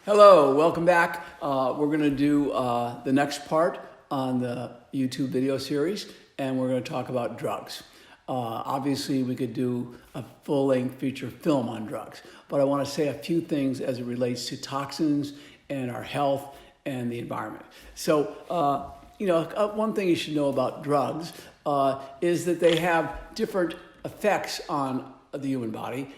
Hello, welcome back. We're going to do the next part on the YouTube video series, and we're going to talk about drugs. Obviously, we could do a full-length feature film on drugs, but I want to say a few things as it relates to toxins and our health and the environment. So, one thing you should know about drugs is that they have different effects on the human body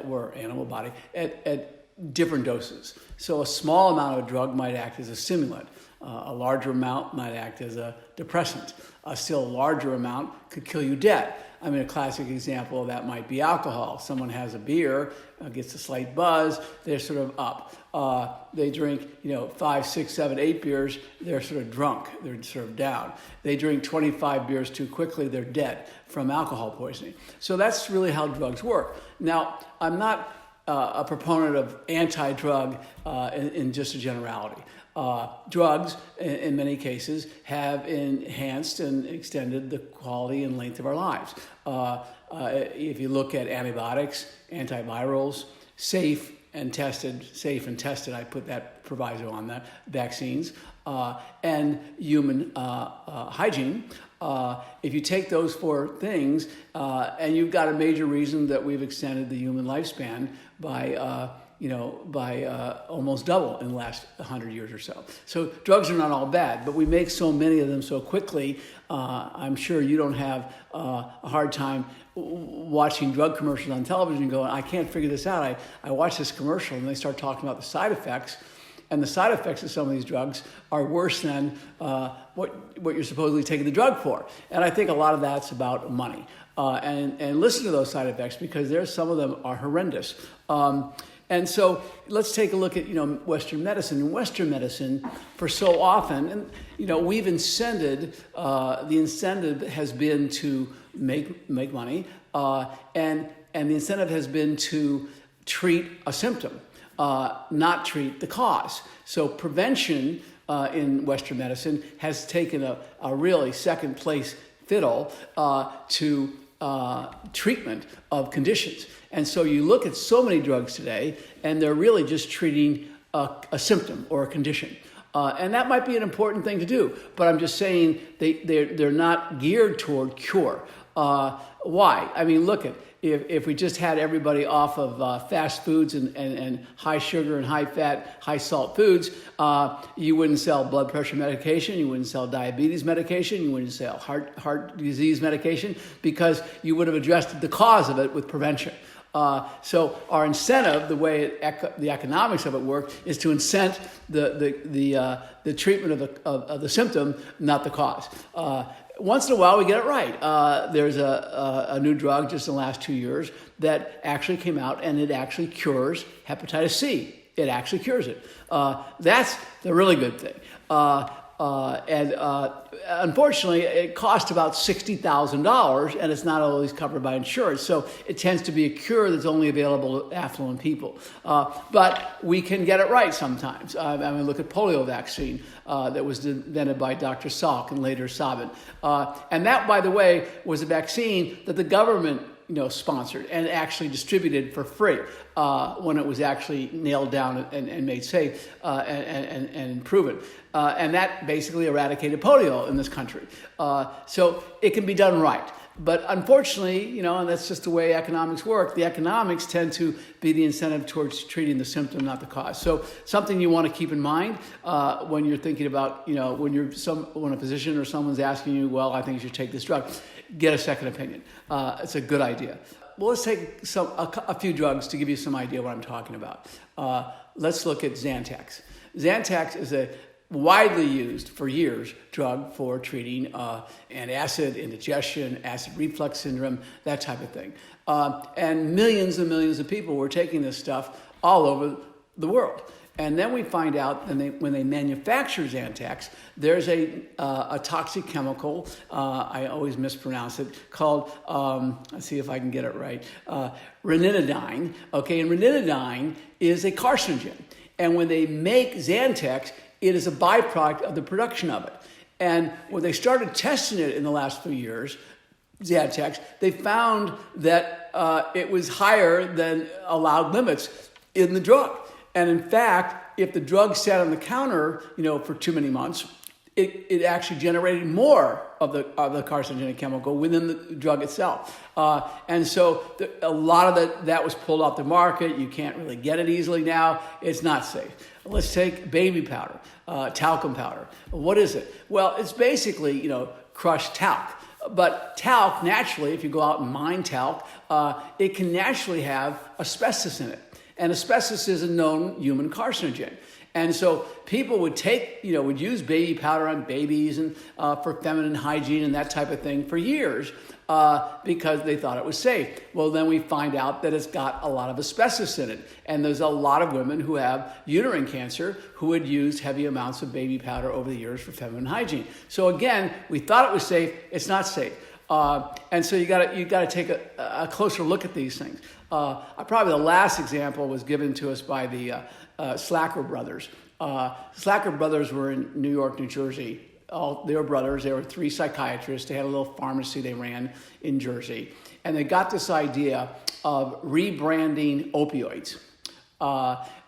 or animal body at different doses. So a small amount of a drug might act as a stimulant. A larger amount might act as a depressant. A still larger amount could kill you dead. I mean, a classic example of that might be alcohol. Someone has a beer, gets a slight buzz, they're sort of up. They drink, 5, 6, 7, 8 beers, they're sort of drunk, they're sort of down. They drink 25 beers too quickly, they're dead from alcohol poisoning. So that's really how drugs work. Now, I'm not a proponent of anti-drug in just a generality. Drugs, in many cases, have enhanced and extended the quality and length of our lives. If you look at antibiotics, antivirals, safe and tested, I put that proviso on that, vaccines, and human hygiene. If you take those four things, and you've got a major reason that we've extended the human lifespan by almost double in the last 100 years or so. So drugs are not all bad, but we make so many of them so quickly. I'm sure you don't have a hard time watching drug commercials on television going, I can't figure this out. I watch this commercial and they start talking about the side effects. And the side effects of some of these drugs are worse than what you're supposedly taking the drug for. And I think a lot of that's about money. And listen to those side effects because some of them are horrendous. And so let's take a look at Western medicine. In Western medicine, for so often, and we've incented the incentive has been to make money, and the incentive has been to treat a symptom. Not treat the cause. So prevention in Western medicine has taken a really second place fiddle to treatment of conditions. And so you look at so many drugs today, and they're really just treating a symptom or a condition. And that might be an important thing to do, but I'm just saying they're not geared toward cure. Why? I mean, look at if we just had everybody off of fast foods and high sugar and high fat, high salt foods, you wouldn't sell blood pressure medication, you wouldn't sell diabetes medication, you wouldn't sell heart disease medication because you would have addressed the cause of it with prevention. So our incentive, the way the economics of it work, is to incent the treatment of the symptom, not the cause. Once in a while, we get it right. There's a new drug just in the last 2 years that actually came out, and it actually cures hepatitis C. It actually cures it. That's the really good thing. Unfortunately, it costs about $60,000, and it's not always covered by insurance. So it tends to be a cure that's only available to affluent people. But we can get it right sometimes. I mean, look at polio vaccine that was invented by Dr. Salk and later Sabin. And that, by the way, was a vaccine that the government sponsored and actually distributed for free when it was actually nailed down and made safe and proven. And that basically eradicated polio in this country. So it can be done right. But unfortunately, and that's just the way economics work, the economics tend to be the incentive towards treating the symptom, not the cause. So something you want to keep in mind when you're thinking about, when a physician or someone's asking you, well, I think you should take this drug, get a second opinion. It's a good idea. Well, let's take a few drugs to give you some idea what I'm talking about. Let's look at Zantac. Zantac is a widely used for years drug for treating antacid, indigestion, acid reflux syndrome, that type of thing. And millions of people were taking this stuff all over the world. And then we find out when they manufacture Zantac, there's a toxic chemical, I always mispronounce it, called, let's see if I can get it right, ranitidine. Okay, and ranitidine is a carcinogen. And when they make Zantac, it is a byproduct of the production of it. And when they started testing it in the last few years, Zantac, they found that it was higher than allowed limits in the drug. And in fact, if the drug sat on the counter, for too many months, it actually generated more of the carcinogenic chemical within the drug itself. And so a lot of that was pulled off the market. You can't really get it easily now. It's not safe. Let's take baby powder, talcum powder. What is it? Well, it's basically, crushed talc. But talc, naturally, if you go out and mine talc, it can naturally have asbestos in it. And asbestos is a known human carcinogen. And so people would would use baby powder on babies and for feminine hygiene and that type of thing for years because they thought it was safe. Well, then we find out that it's got a lot of asbestos in it. And there's a lot of women who have uterine cancer who had used heavy amounts of baby powder over the years for feminine hygiene. So again, we thought it was safe. It's not safe. And so you got to take a closer look at these things. Probably the last example was given to us by the Slacker brothers. Slacker brothers were in New York, New Jersey. They were brothers. They were 3 psychiatrists. They had a little pharmacy they ran in Jersey. And they got this idea of rebranding opioids.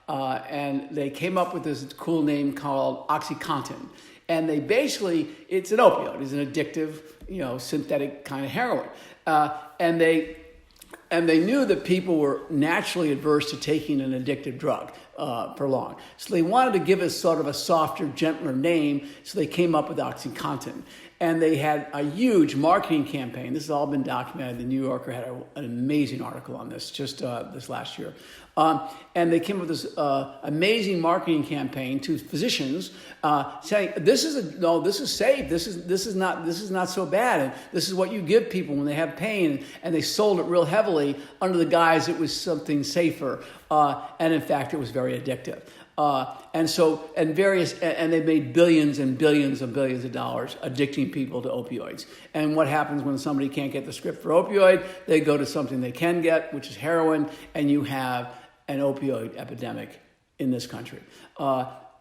And they came up with this cool name called OxyContin. And they basically, it's an opioid. It's an addictive, synthetic kind of heroin. And they knew that people were naturally adverse to taking an addictive drug for long. So they wanted to give it sort of a softer, gentler name, so they came up with OxyContin. And they had a huge marketing campaign. This has all been documented. The New Yorker had an amazing article on this just this last year. And they came up with this amazing marketing campaign to physicians saying, this is safe. This is not so bad. And this is what you give people when they have pain. And they sold it real heavily under the guise it was something safer. And in fact, it was very addictive. And they made billions and billions and billions of dollars addicting people to opioids. And what happens when somebody can't get the script for opioid? They go to something they can get, which is heroin, and you have an opioid epidemic in this country.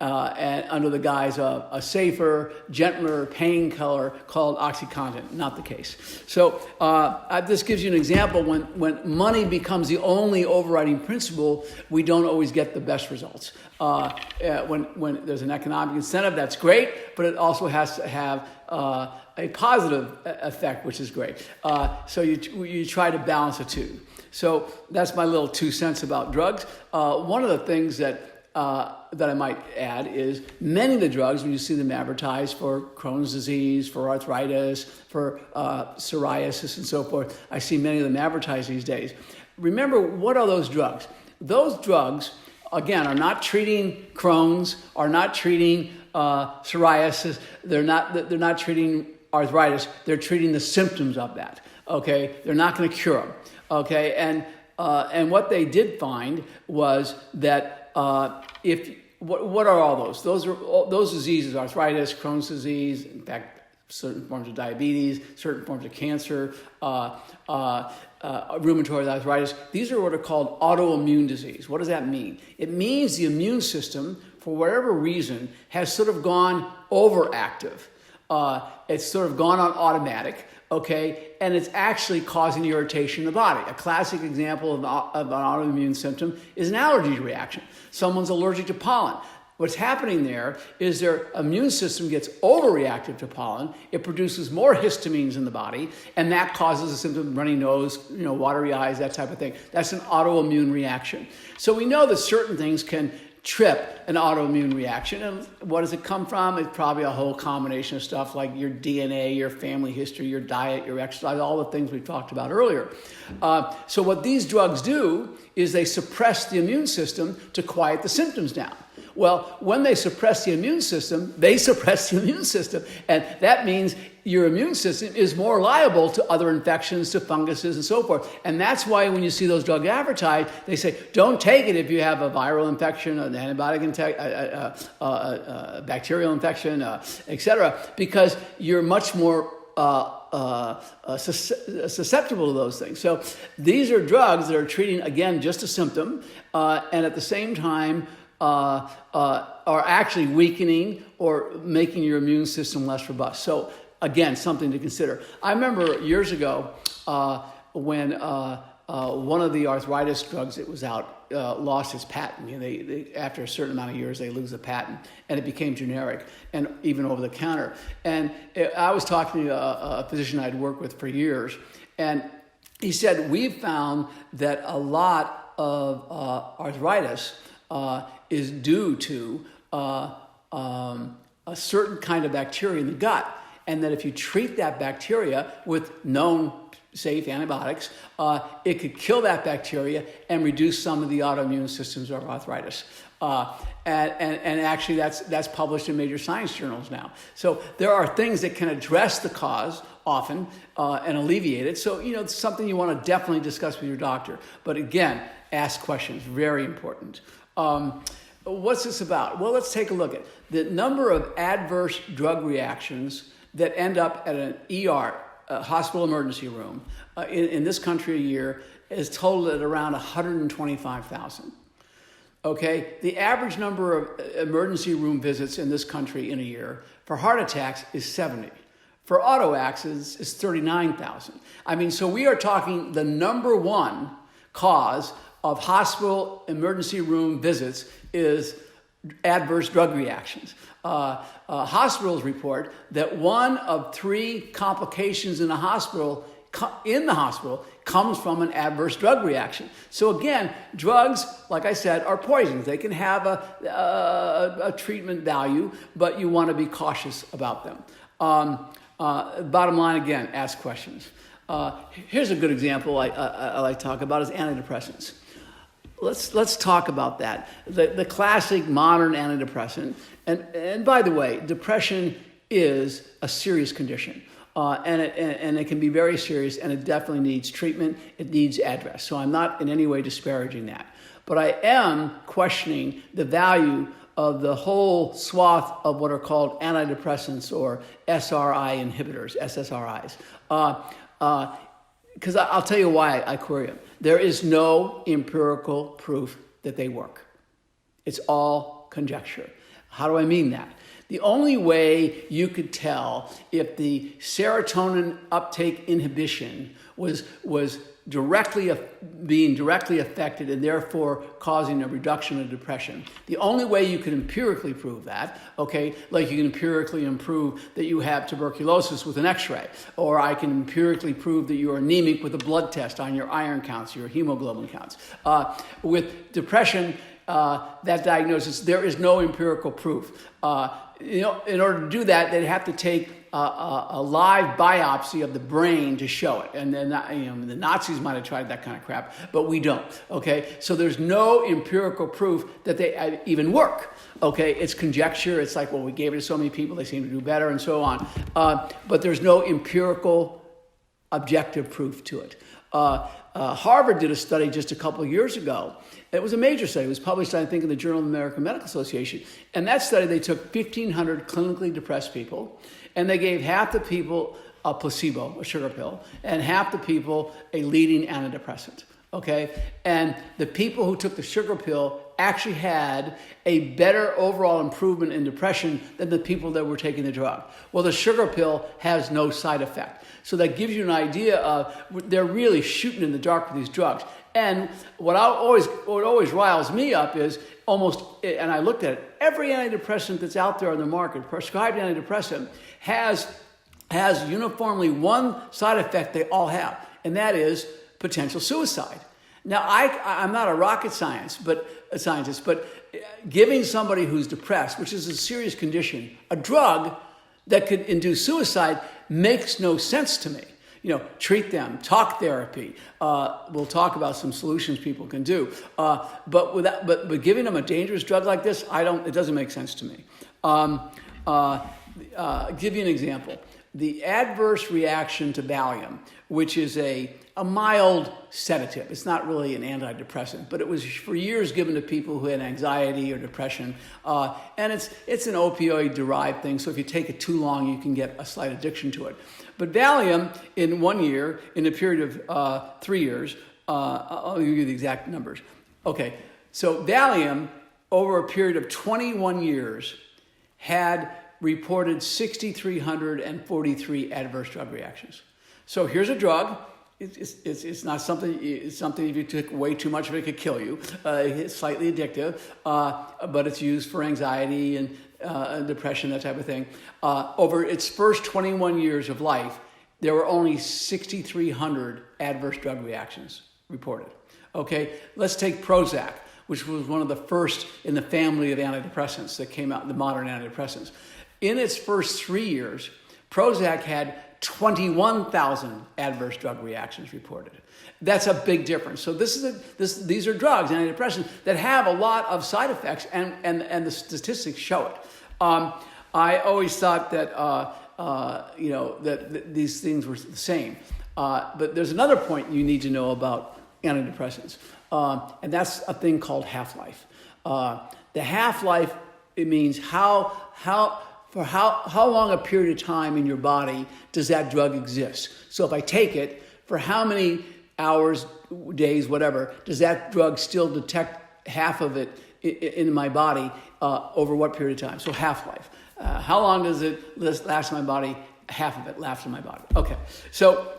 And under the guise of a safer, gentler painkiller called OxyContin. Not the case. So this gives you an example. When money becomes the only overriding principle, we don't always get the best results. When there's an economic incentive, that's great, but it also has to have a positive effect, which is great. So you try to balance the two. So that's my little 2 cents about drugs. One of the things that I might add is many of the drugs, when you see them advertised for Crohn's disease, for arthritis, for psoriasis and so forth, I see many of them advertised these days. Remember, what are those drugs? Those drugs, again, are not treating Crohn's, are not treating psoriasis, they're not treating arthritis, they're treating the symptoms of that, okay? They're not going to cure them, okay? And what they did find was that what are all those? Those diseases: arthritis, Crohn's disease, in fact, certain forms of diabetes, certain forms of cancer, rheumatoid arthritis. These are what are called autoimmune disease. What does that mean? It means the immune system, for whatever reason, has sort of gone overactive. It's sort of gone on automatic. Okay, and it's actually causing irritation in the body. A classic example of an autoimmune symptom is an allergy reaction. Someone's allergic to pollen. What's happening there is their immune system gets overreactive to pollen. It produces more histamines in the body, and that causes a symptom: runny nose, watery eyes, that type of thing. That's an autoimmune reaction. So we know that certain things can trip an autoimmune reaction. And what does it come from? It's probably a whole combination of stuff like your DNA, your family history, your diet, your exercise, all the things we talked about earlier. So what these drugs do is they suppress the immune system to quiet the symptoms down. Well, when they suppress the immune system, they suppress the immune system. And that means your immune system is more liable to other infections, to funguses, and so forth. And that's why when you see those drugs advertised, they say, don't take it if you have a viral infection, an antibiotic bacterial infection, etc., because you're much more susceptible to those things. So these are drugs that are treating, again, just a symptom, and at the same time, are actually weakening or making your immune system less robust. So again, something to consider. I remember years ago when one of the arthritis drugs that was out lost its patent. After a certain amount of years, they lose the patent, and it became generic and even over the counter. And I was talking to a physician I'd worked with for years, and he said, we've found that a lot of arthritis is due to a certain kind of bacteria in the gut, and that if you treat that bacteria with known safe antibiotics, it could kill that bacteria and reduce some of the autoimmune systems of arthritis. And actually that's published in major science journals now. So there are things that can address the cause often and alleviate it. So, it's something you want to definitely discuss with your doctor. But again, ask questions, very important. What's this about? Well, let's take a look at the number of adverse drug reactions that end up at an ER, hospital emergency room, in this country a year is totaled at around 125,000. Okay, the average number of emergency room visits in this country in a year for heart attacks is 70. For auto accidents is 39,000. So we are talking the number one cause of hospital emergency room visits is adverse drug reactions. Hospitals report that 1 of 3 complications in the hospital comes from an adverse drug reaction. So again, drugs, like I said, are poisons. They can have a treatment value, but you want to be cautious about them. Bottom line, again, ask questions. Here's a good example I like to talk about is antidepressants. Let's talk about that. The classic modern antidepressant. And by the way, depression is a serious condition. And it can be very serious, and it definitely needs treatment. It needs address. So I'm not in any way disparaging that. But I am questioning the value of the whole swath of what are called antidepressants or SRI inhibitors, SSRIs. Because I'll tell you why I query them. There is no empirical proof that they work. It's all conjecture. How do I mean that? The only way you could tell if the serotonin uptake inhibition was being directly affected and therefore causing a reduction of depression. The only way you can empirically prove that, okay, like you can empirically prove that you have tuberculosis with an x-ray, or I can empirically prove that you're anemic with a blood test on your iron counts, your hemoglobin counts. With depression, that diagnosis, there is no empirical proof. In order to do that, they'd have to take a live biopsy of the brain to show it. And then, the Nazis might have tried that kind of crap, but we don't, okay? So there's no empirical proof that they even work, okay? It's conjecture. It's like, well, we gave it to so many people, they seem to do better, and so on. But there's no empirical objective proof to it. Harvard did a study just a couple of years ago. It was a major study. It was published, I think, in the Journal of the American Medical Association. And that study, they took 1,500 clinically depressed people, and they gave half the people a placebo, a sugar pill, and half the people a leading antidepressant. Okay? And the people who took the sugar pill actually had a better overall improvement in depression than the people that were taking the drug. Well, the sugar pill has no side effect. So that gives you an idea of they're really shooting in the dark with these drugs. And what always riles me up is and I looked at it, every antidepressant that's out there on the market, prescribed antidepressant, has uniformly one side effect they all have, and that is potential suicide. Now, I'm not a rocket scientist, but giving somebody who's depressed, which is a serious condition, a drug that could induce suicide makes no sense to me. Treat them, talk therapy. We'll talk about some solutions people can do. But giving them a dangerous drug like this, it doesn't make sense to me. Give you an example. The adverse reaction to Valium, which is a mild sedative. It's not really an antidepressant, but it was for years given to people who had anxiety or depression. And it's an opioid-derived thing, so if you take it too long, you can get a slight addiction to it. But Valium, in 1 year, in a period of 3 years, I'll give you the exact numbers. Okay, so Valium, over a period of 21 years, had reported 6,343 adverse drug reactions. So here's a drug. It's not something. It's something if you took way too much of it could kill you. It's slightly addictive, but it's used for anxiety and depression, that type of thing. Over its first 21 years of life, there were only 6,300 adverse drug reactions reported. Okay, let's take Prozac, which was one of the first in the family of antidepressants that came out, the modern antidepressants. In its first 3 years, Prozac had 21,000 adverse drug reactions reported. That's a big difference. So these are drugs, antidepressants, that have a lot of side effects, and the statistics show it. I always thought that that these things were the same. But there's another point you need to know about antidepressants, and that's a thing called half-life. The half-life, it means how long a period of time in your body does that drug exist. So if I take it, for how many hours, days, whatever, does that drug still detect half of it in my body over what period of time? So half-life. How long does it last in my body? Half of it lasts in my body. Okay. So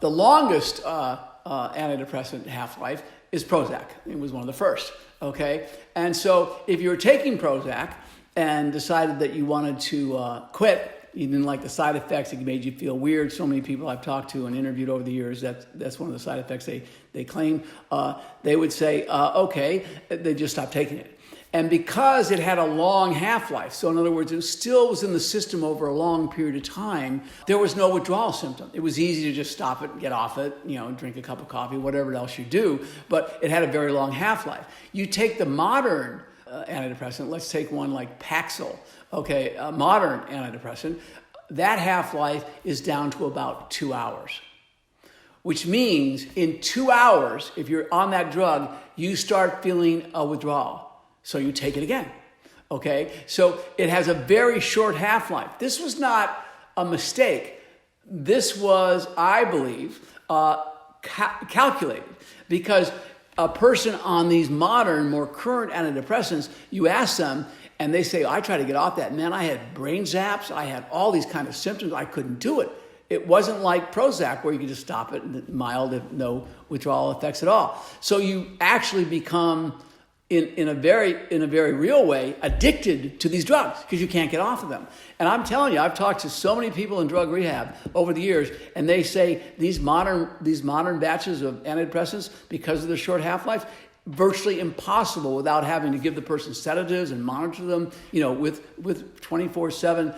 the longest antidepressant half-life is Prozac. It was one of the first. Okay. And so if you were taking Prozac and decided that you wanted to quit, you didn't like the side effects, it made you feel weird. So many people I've talked to and interviewed over the years, that's one of the side effects they claim. They would say, okay, they just stopped taking it. And because it had a long half-life, so in other words, it still was in the system over a long period of time, there was no withdrawal symptom. It was easy to just stop it, get off it, drink a cup of coffee, whatever else you do, but it had a very long half-life. You take the modern antidepressant, let's take one like Paxil, okay, a modern antidepressant, that half-life is down to about 2 hours. Which means in 2 hours, if you're on that drug, you start feeling a withdrawal. So you take it again, okay? So it has a very short half-life. This was not a mistake. This was, I believe, calculated, because a person on these modern, more current antidepressants, you ask them, and they say, I tried to get off that. Man, I had brain zaps. I had all these kind of symptoms. I couldn't do it. It wasn't like Prozac where you could just stop it, and mild, if no withdrawal effects at all. So you actually become, in a very real way, addicted to these drugs because you can't get off of them. And I'm telling you, I've talked to so many people in drug rehab over the years, and they say these modern batches of antidepressants, because of their short half-life, virtually impossible without having to give the person sedatives and monitor them, with 24/7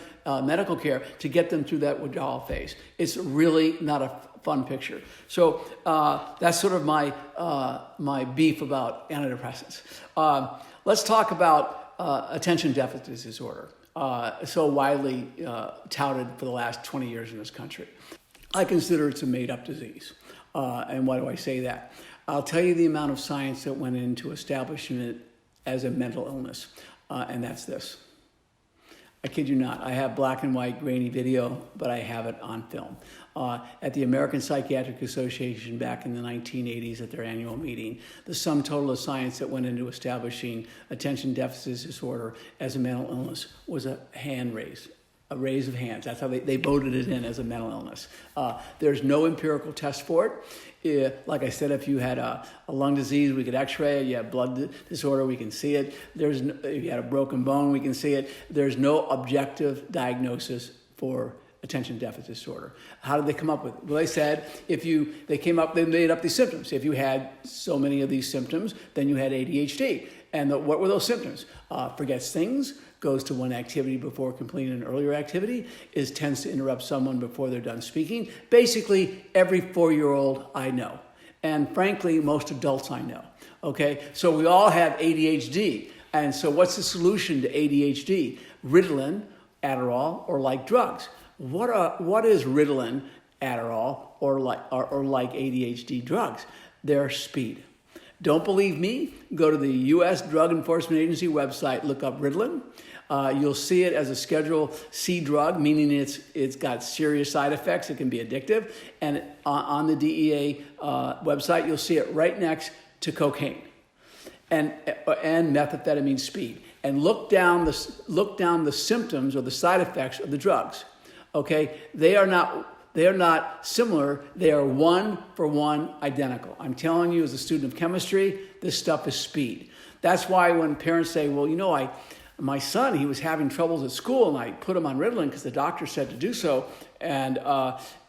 medical care to get them through that withdrawal phase. It's really not a fun picture. So that's sort of my beef about antidepressants. Let's talk about attention deficit disorder, so widely touted for the last 20 years in this country. I consider it's a made-up disease. And why do I say that? I'll tell you the amount of science that went into establishing it as a mental illness, and that's this. I kid you not. I have black and white grainy video, but I have it on film. At the American Psychiatric Association back in the 1980s at their annual meeting, the sum total of science that went into establishing attention deficit disorder as a mental illness was a hand raise. A raise of hands. That's how they voted it in as a mental illness. There's no empirical test for it. Like I said, if you had a lung disease, we could x-ray it. You have blood disorder, we can see it. If you had a broken bone, we can see it. There's no objective diagnosis for attention deficit disorder. How did they come up with it? Well, they said they made up these symptoms. If you had so many of these symptoms, then you had ADHD. And what were those symptoms? Forgets things, goes to one activity before completing an earlier activity, tends to interrupt someone before they're done speaking. Basically, every 4-year-old I know. And frankly, most adults I know. Okay, so we all have ADHD. And so what's the solution to ADHD? Ritalin, Adderall, or like drugs. What is Ritalin, Adderall, or like ADHD drugs? They're speed. Don't believe me? Go to the U.S. Drug Enforcement Agency website, look up Ritalin. You'll see it as a Schedule C drug, meaning it's got serious side effects. It can be addictive. And on the DEA website, you'll see it right next to cocaine and methamphetamine speed. And look down the symptoms or the side effects of the drugs. Okay, they're not They are not similar. They are one for one identical. I'm telling you, as a student of chemistry, this stuff is speed. That's why when parents say, well, my son, he was having troubles at school, and I put him on Ritalin because the doctor said to do so, and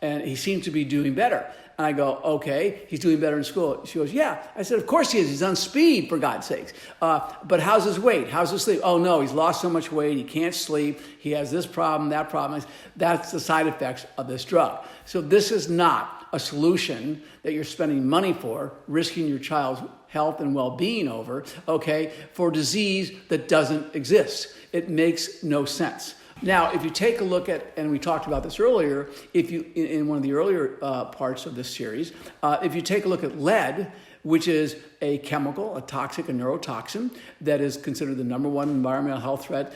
he seems to be doing better. And I go, okay, he's doing better in school. She goes, yeah. I said, of course he is. He's on speed, for God's sakes. But how's his weight? How's his sleep? Oh, no, he's lost so much weight. He can't sleep. He has this problem, that problem. That's the side effects of this drug. So this is not a solution that you're spending money for, risking your child's health and well-being over, okay, for disease that doesn't exist. It makes no sense. Now, if you take a look at, and we talked about this earlier, in one of the earlier parts of this series, if you take a look at lead, which is a chemical, a toxic, a neurotoxin that is considered the number one environmental health threat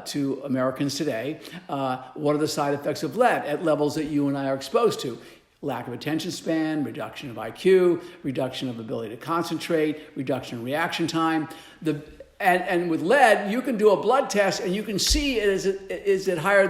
to Americans today, what are the side effects of lead at levels that you and I are exposed to? Lack of attention span, reduction of IQ, reduction of ability to concentrate, reduction in reaction time. And with lead, you can do a blood test and you can see is it higher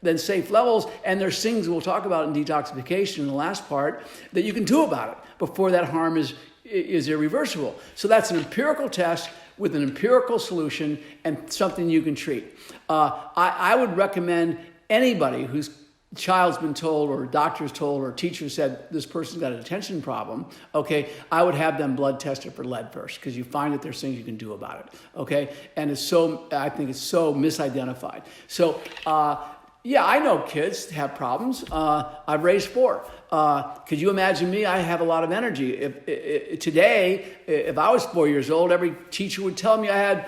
than safe levels. And there's things we'll talk about in detoxification in the last part that you can do about it before that harm is irreversible. So that's an empirical test with an empirical solution and something you can treat. I would recommend anybody whose child's been told, or doctor's told, or teacher said this person's got an attention problem, okay, I would have them blood tested for lead first, because you find that there's things you can do about it, okay? And I think it's so misidentified. So, yeah, I know kids have problems. I've raised 4. Could you imagine me? I have a lot of energy. Today, if I was 4 years old, every teacher would tell me I had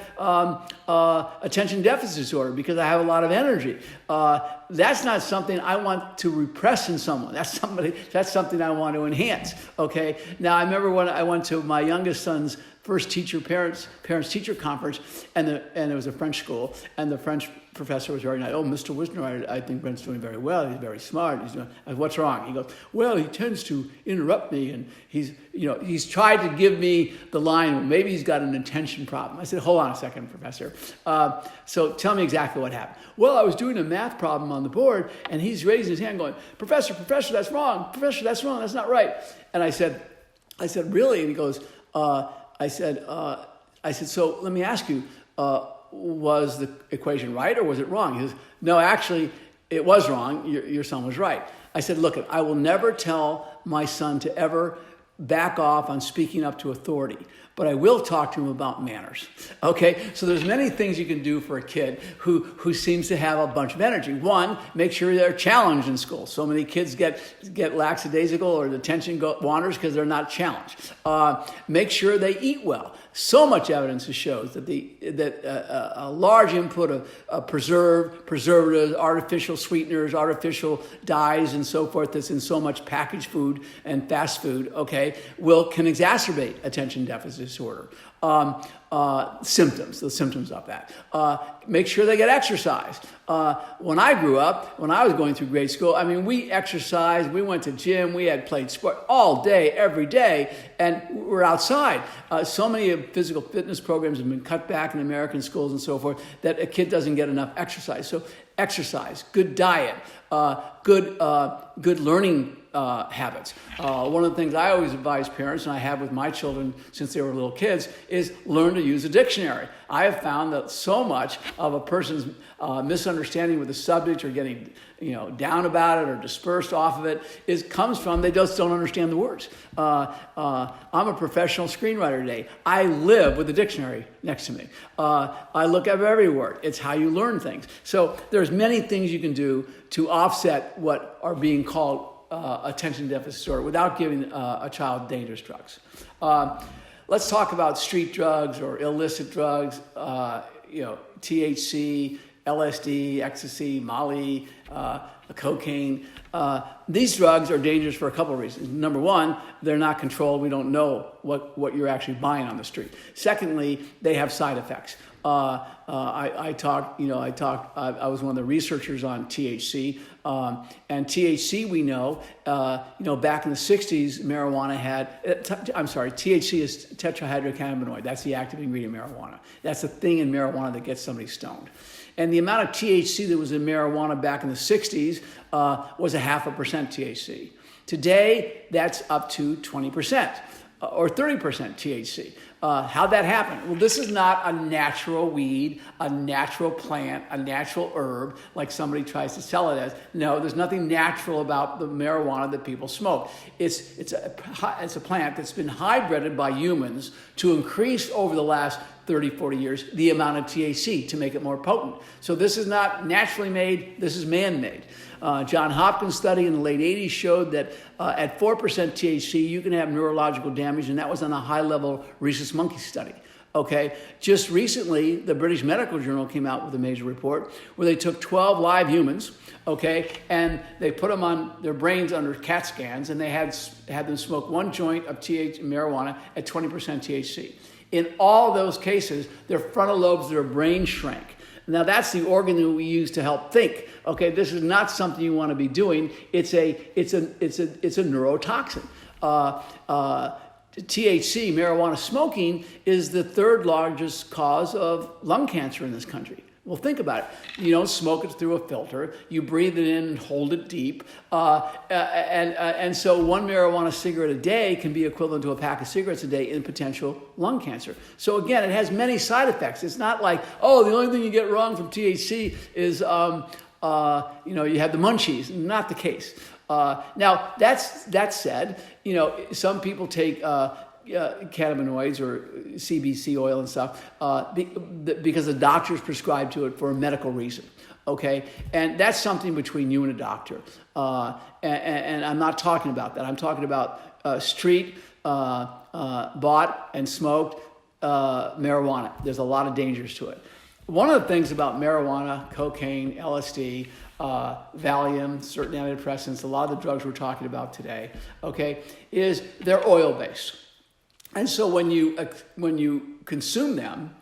attention deficit disorder because I have a lot of energy. That's not something I want to repress in someone. That's something I want to enhance. Okay. Now, I remember when I went to my youngest son's first parents-teacher conference, and it was a French school, and the French professor was very nice. Oh, Mr. Wisner, I think Brent's doing very well. He's very smart. I said, what's wrong? He goes, well, he tends to interrupt me, and he's tried to give me the line, well, maybe he's got an attention problem. I said, hold on a second, Professor. So tell me exactly what happened. Well, I was doing a math problem on the board, and he's raising his hand going, Professor, that's wrong. Professor, that's wrong. That's not right. And I said, really? And he goes, I said, so let me ask you, was the equation right or was it wrong? He says, no, actually, it was wrong. Your son was right. I said, look, I will never tell my son to ever back off on speaking up to authority, but I will talk to him about manners. Okay, so there's many things you can do for a kid who seems to have a bunch of energy. One, make sure they're challenged in school. So many kids get lackadaisical or the attention wanders because they're not challenged. Make sure they eat well. So much evidence shows that a large input of preservatives, artificial sweeteners, artificial dyes, and so forth that's in so much packaged food and fast food, okay, can exacerbate attention deficit disorder. The symptoms of that. Make sure they get exercise. When I grew up, when I was going through grade school, we exercised, we went to gym, we had played sport all day, every day, and we're outside. So many of physical fitness programs have been cut back in American schools and so forth that a kid doesn't get enough exercise. So exercise, good diet, good learning habits. One of the things I always advise parents, and I have with my children since they were little kids, is learn to use a dictionary. I have found that so much of a person's misunderstanding with the subject or getting down about it or dispersed off of it comes from they just don't understand the words. I'm a professional screenwriter today. I live with a dictionary next to me. I look at every word. It's how you learn things. So there's many things you can do to offset what are being called attention deficit disorder without giving a child dangerous drugs. Let's talk about street drugs or illicit drugs, THC, LSD, ecstasy, Molly, cocaine. These drugs are dangerous for a couple of reasons. Number one, they're not controlled. We don't know what you're actually buying on the street. Secondly, they have side effects. I was one of the researchers on THC, and THC we know, back in the 60s, marijuana had, THC is tetrahydrocannabinoid. That's the active ingredient in marijuana. That's the thing in marijuana that gets somebody stoned. And the amount of THC that was in marijuana back in the 60s was 0.5% THC. Today, that's up to 20% or 30% THC. How'd that happen? Well, this is not a natural weed, a natural plant, a natural herb like somebody tries to sell it as. No, there's nothing natural about the marijuana that people smoke. It's a plant that's been hybrided by humans to increase over the last 30, 40 years the amount of THC to make it more potent. So this is not naturally made, this is man-made. John Hopkins' study in the late 80s showed that at 4% THC, you can have neurological damage, and that was on a high-level rhesus monkey study. Okay, just recently, the British Medical Journal came out with a major report where they took 12 live humans, okay, and they put them on their brains under CAT scans, and they had them smoke one joint of marijuana at 20% THC. In all of those cases, their frontal lobes of their brain shrank. Now that's the organ that we use to help think. Okay, this is not something you want to be doing. It's a neurotoxin. THC, marijuana smoking, is the third largest cause of lung cancer in this country. Well, think about it. You don't smoke it through a filter. You breathe it in and hold it deep. And so one marijuana cigarette a day can be equivalent to a pack of cigarettes a day in potential lung cancer. So again, it has many side effects. It's not like, the only thing you get wrong from THC is, you have the munchies. Not the case. Now, that said, some people take cannabinoids or CBC oil and stuff because the doctor's prescribed to it for a medical reason. Okay, and that's something between you and a doctor. And I'm not talking about that. I'm talking about street bought and smoked marijuana. There's a lot of dangers to it. One of the things about marijuana, cocaine, LSD, Valium, certain antidepressants, a lot of the drugs we're talking about today, okay, is they're oil-based. And so when you consume them,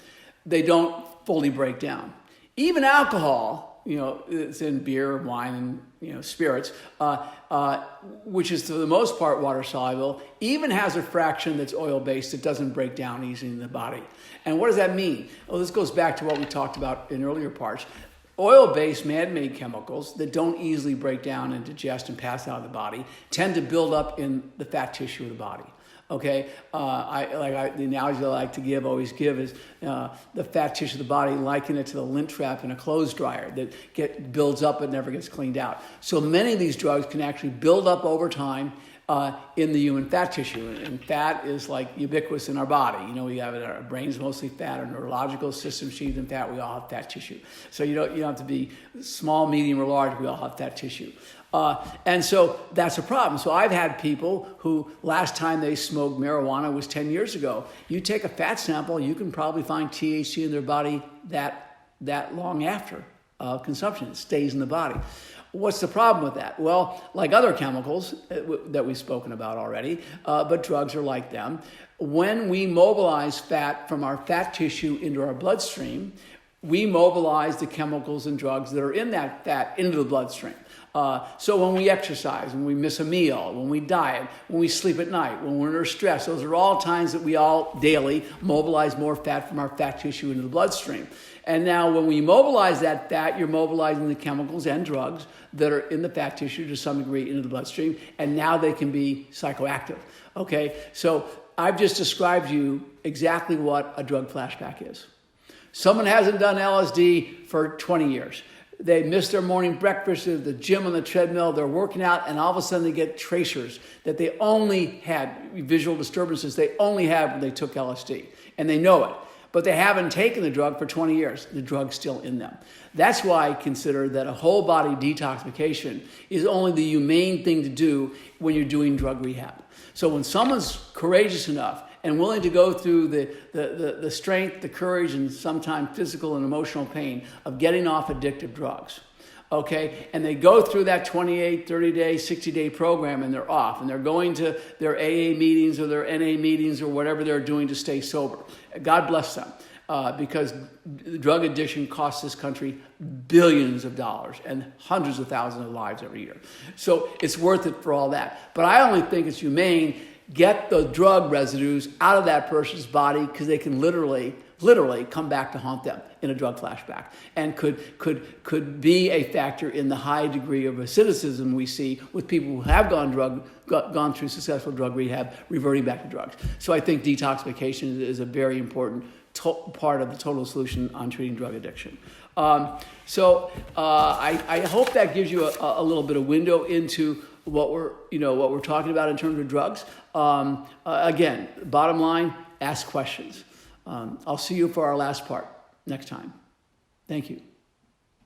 they don't fully break down. Even alcohol, it's in beer, wine, and spirits, which is for the most part water soluble, even has a fraction that's oil-based that doesn't break down easily in the body. And what does that mean? Well, this goes back to what we talked about in earlier parts. Oil-based man-made chemicals that don't easily break down and digest and pass out of the body tend to build up in the fat tissue of the body. Okay, the analogy I always give is the fat tissue of the body, liken it to the lint trap in a clothes dryer that builds up and never gets cleaned out. So many of these drugs can actually build up over time in the human fat tissue. And fat is like ubiquitous in our body. We have it, our brain's mostly fat, our neurological system sheathed in fat, we all have fat tissue. So you don't have to be small, medium, or large, we all have fat tissue. And so that's a problem. So I've had people who last time they smoked marijuana was 10 years ago. You take a fat sample, you can probably find THC in their body that long after consumption. It stays in the body. What's the problem with that? Well, like other chemicals that we've spoken about already, but drugs are like them. When we mobilize fat from our fat tissue into our bloodstream, we mobilize the chemicals and drugs that are in that fat into the bloodstream. So when we exercise, when we miss a meal, when we diet, when we sleep at night, when we're under stress, those are all times that we all daily mobilize more fat from our fat tissue into the bloodstream. And now when we mobilize that fat, you're mobilizing the chemicals and drugs that are in the fat tissue to some degree into the bloodstream, and now they can be psychoactive. Okay, so I've just described to you exactly what a drug flashback is. Someone hasn't done LSD for 20 years. They miss their morning breakfast at the gym on the treadmill, they're working out, and all of a sudden they get tracers that they only had, visual disturbances they only had when they took LSD. And they know it. But they haven't taken the drug for 20 years. The drug's still in them. That's why I consider that a whole body detoxification is only the humane thing to do when you're doing drug rehab. So when someone's courageous enough and willing to go through the strength, the courage, and sometimes physical and emotional pain of getting off addictive drugs, okay, and they go through that 28, 30-day, 60-day program and they're off, and they're going to their AA meetings or their NA meetings or whatever they're doing to stay sober. God bless them. because drug addiction costs this country billions of dollars and hundreds of thousands of lives every year. So it's worth it for all that. But I only think it's humane. Get the drug residues out of that person's body, because they can literally come back to haunt them in a drug flashback, and could be a factor in the high degree of recidivism we see with people who have gone through successful drug rehab, reverting back to drugs. So I think detoxification is a very important part of the total solution on treating drug addiction. I hope that gives you a little bit of window into what we're talking about in terms of drugs. Again, bottom line, ask questions. I'll see you for our last part next time. Thank you.